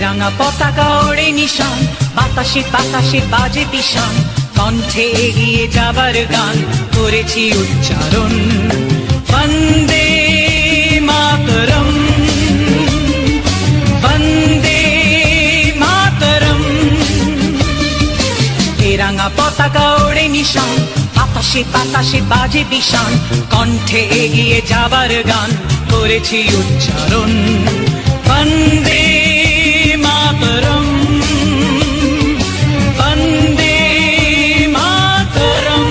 রাঙা পতাকা ওড়ে নিশান, বাতাসে বাতাসে বাজে পিশান, কণ্ঠে এগিয়ে যাবার গান করেছি উচ্চারণ। বন্দে মাতরম, বন্দে মাতরম। এ রাঙা পতাকা ওড়ে নিশান, বাতাসে বাতাসে বাজে পিশান, কণ্ঠে এগিয়ে যাবার গান করেছি উচ্চারণ। বন্দে মাতরম, বন্দে মাতরম।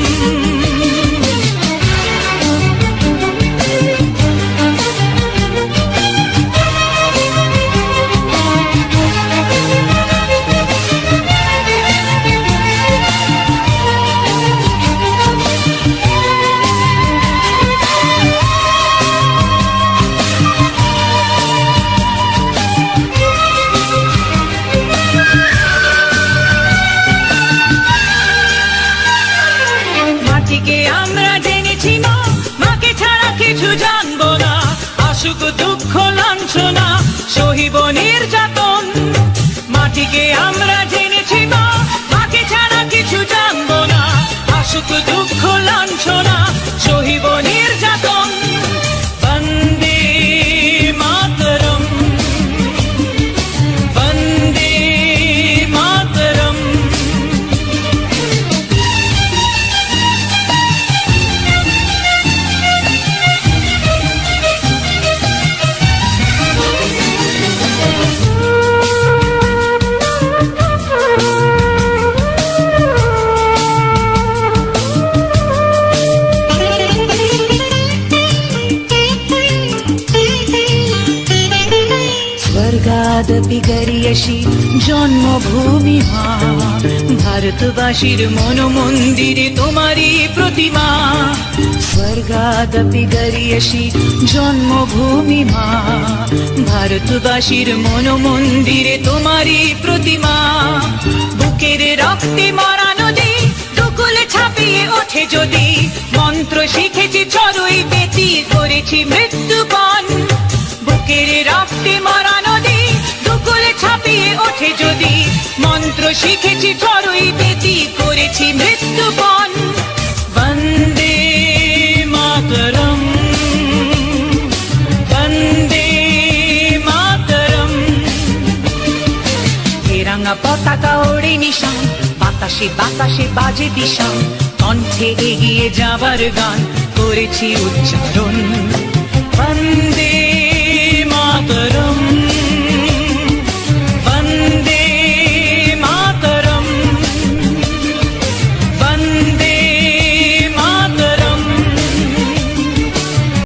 মাটিকে আমরা জেনেছি মা, মাকে ছাড়া কিছু জানবো না। আসুক দুঃখ লাঞ্ছনা, সহিব নির্যাতন। মাটিকে আমরা জেনেছি মা, মাকে ছাড়া কিছু জানবো না। আসুক দুঃখ লাঞ্ছনা, সহিব নির্যাতন। বন্দে মাতরম, বন্দে মাতরম। স্বর্গাদপি গরিয়সী জন্মভূমি মা, ভারতবাসীর মন মন্দিরে তোমারই প্রতিমা। স্বর্গাদপি গরিয়সী জন্মভূমি মা, ভারতবাসীর মন মন্দিরে তোমারই প্রতিমা। বুকের রক্তে মরা নদী দুকুলে ছাপিয়ে ওঠে যদি, মন্ত্র শিখেছি চড়ুই বেতি করেছি মৃত্যুপণ। বুকের রক্তে মরা নদী দুকুলে ছাপিয়ে ওঠে যদি, মন্ত্র শিখেছি চড়ুই বেতি করেছি মৃত্যুপণ। বন্দে মাতরম, বন্দে মাতরম। এ রাঙা পতাকা ওড়ে নিশান, বাতাসে বাতাসে বাজে পিশান, কণ্ঠে এগিয়ে যাবার গান করেছি উচ্চারণ।